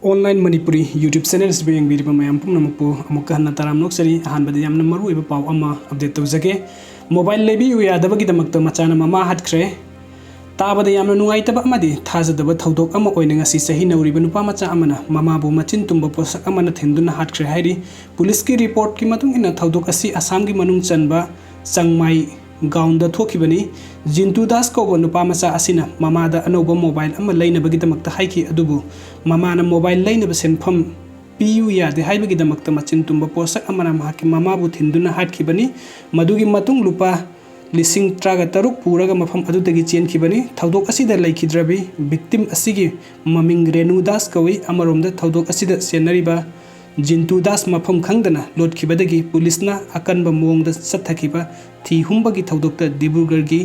Online Manipuri YouTube channel से यंगबीरिबा मयाम पुनमकपु अमुक हन्ना तराम नोक्सरी अहानबदा यामना मरुइबा पाव अमा अपडेट तौजगे मोबाइल लेबियु यादबगिदमक्ता मचाना ममा हटख्रे ताबदा यामना नुंगाइतबा अमदि थाजदबा थौदोक अमा ओइना ngasi सही नौरिबा नुपा मचा अमना ममाबु मचिन तुम्बा पोसक अमना थेंदुना हटख्रे हाइरि पुलिस की रिपोर्ट की मतुंग इना थौदोक असि असम की मनुंग चनबा चंगमाई गाउंड थोखिबनी जिंतु दास कौब नुपा मचा असिना ममादा अनौब मोबाइल अमा लैनबगिदमक्ता हाइखि अदुबु ममाना मोबाइल लैनब सेनफम पीयु यादे हाइबगिदमक्ता मचिन तुम्बा पोसक अमना महाकि ममाबु थिंदुना हाटखिबनी मदुगी मतुंग लुपा लिसिंग ट्रागा तरुक पूरगा मफम अदुदगी चेनखिबनी थौदोक असिदा लैखिद्रबी विक्टिम असिगी ममिंग रेणुदास कवि अमरोमदा थौदोक असिदा सेनरिबा जिंतु दास मफम खंगदना लोटखिबदगी पुलिसना अकनबा मोंगदा सत्थखिबा थी हुंबगी थौदोकता डिब्रुगढ़गी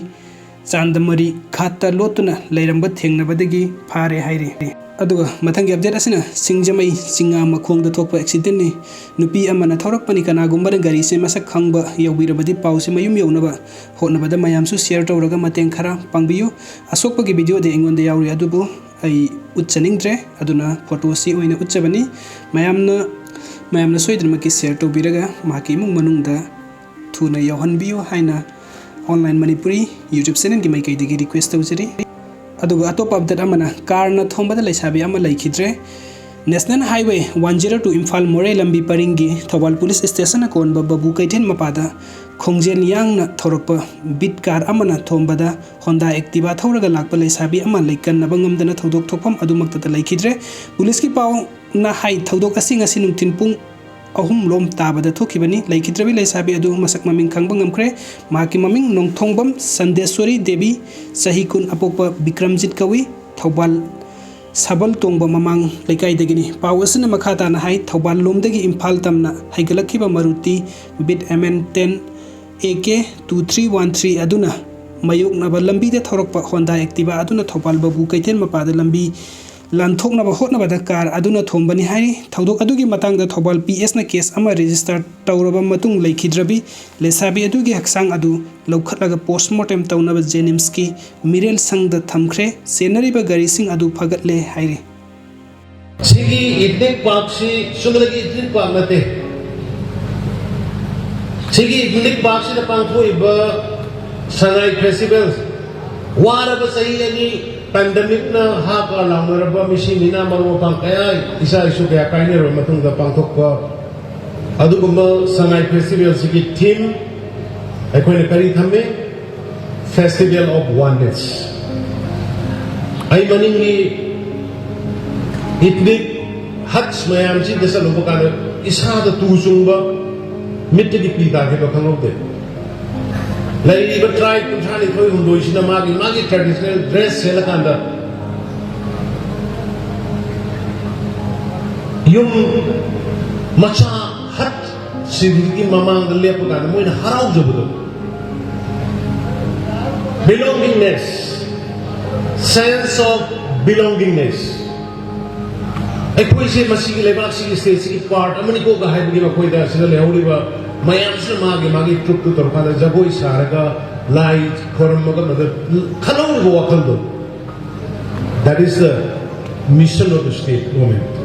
चांदमरी घाटा लोटुना लैरंबा थेंगनबदगी फारे हाइरे अदुगा मथंगी अपडेट असिना सिंगजमई सिंगा मखोंगदा थोकपा एक्सीडेंट नि नुपी अमना थौरकपनी कनागुंबा गाड़ी से मसक खंगबा यौबिरबदी पाउसे मयुम यौनबा होनबदा मयामसु शेयर तौरगा मतें खरा पांगबियु असोकपगी वीडियो दे इंगोंदा याउरि अदुबु आई उच्चनिंग्रे अदुना फोटो सी ओइना उच्चबनी मयामना सोइदनमकी शेयर तौबिरगा माकी इमुंग मनुंगदा थुना यौहनबियु हाइना ऑनलाइन मणिपुरी यूट्यूब चैनल की माइकैदगी रिक्वेस्ट तौजरी अदुगा अतोप अपडेट अमना कारना थोंबदा लैसाबी अमा लैखिद्रे नेशनल हाईवे 102 इम्फाल मोरे लंबी परिंगी थौबाल पुलिस स्टेशन कोनबा बबू कैथेन मपादा खोंजेन यांगना थौरकपा बिट कार अमना थोंबदा होंडा एक्टिवा थौरगा लाकपा लैसाबी अमा लैकन्नबा ngamdana थौदोक थोकफम अदुमक्तता लैखिद्रे पुलिस की पाव ना हाई थौदोक असि ngasi नुंथिन पुंग अहुम लोम ताबदा थोखिबनी लैखिद्रबी लैसाबी अदु मसक ममिंग खंगबा ngamkhre माकी ममिंग नोंगथोंगबम संदेश्वरी देवी सही कुन अपोकपा विक्रमजित कवि थौबाल सबल तोंगबा ममांग लैकाइदगिनी पावसना मखाताना हाई थौबाल लोमदगी इम्फाल तमना हाइगलखिबा मारुति बिट MN 10 AK 2313 अदुना मयोकनबा लंबीदा थौरकपा होंडा एक्टिवा अदुना थौबाल बबू कैथेन मपादा लंबी लानथोकनबा होटनबदा कार अदुना थोंबनी हाइरि थौदोक अदुगी मतंगदा थौबाल PS ना केस अमा रजिस्टर तौरबा मतुंग लैखिद्रबी लेसाबी अदुगी हक्सांग अदु लौखटलगा पोस्टमार्टम तौनबा जेनिम्स की मिरेल संगदा थमख्रे सेनरिबा गाड़ी सिंग अदु फगतले हाइरि सिगी इतनिक Pakshi सुमरगी इतनिक पामते सिगी इतनिक Pakshi the पांगथोइबा Sanae festivals वारबा सही यानी pandemic na haka launaraba misinina marupang kaya isa isu kaya kainero matung da pangthokpa adugumba sangai festival sigi theme aikoi na kari thamme festival of oneness ai maningi ethnic huts mayam ji desa lobakana isa da tujungba mitti di pita ke bakangode Lady but try to try to go to magi traditional dress selakanda. Yung macha hat sigiti mamang lepukan mo ina haraw jobudo. Belongingness, sense of belongingness. Ay kung isi masigi level sige stage sige part amani ko gahay bigi makoy da sila lehuli ba mayam sa magi truk tu torpada jaboy saraga light kormaga mother khalong go wakal do. That is the mission of the state government.